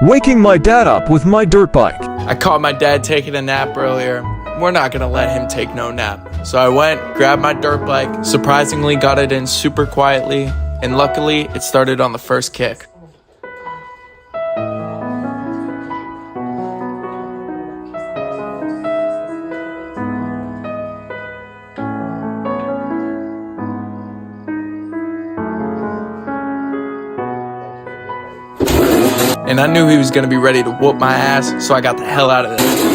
waking my dad up with my dirt bike. I caught my dad taking a nap earlier. We're not gonna let him take no nap. So I went, grabbed my dirt bike, surprisingly got it in super quietly, and luckily it started on the first kick. And I knew he was gonna be ready to whoop my ass, so I got the hell out of there.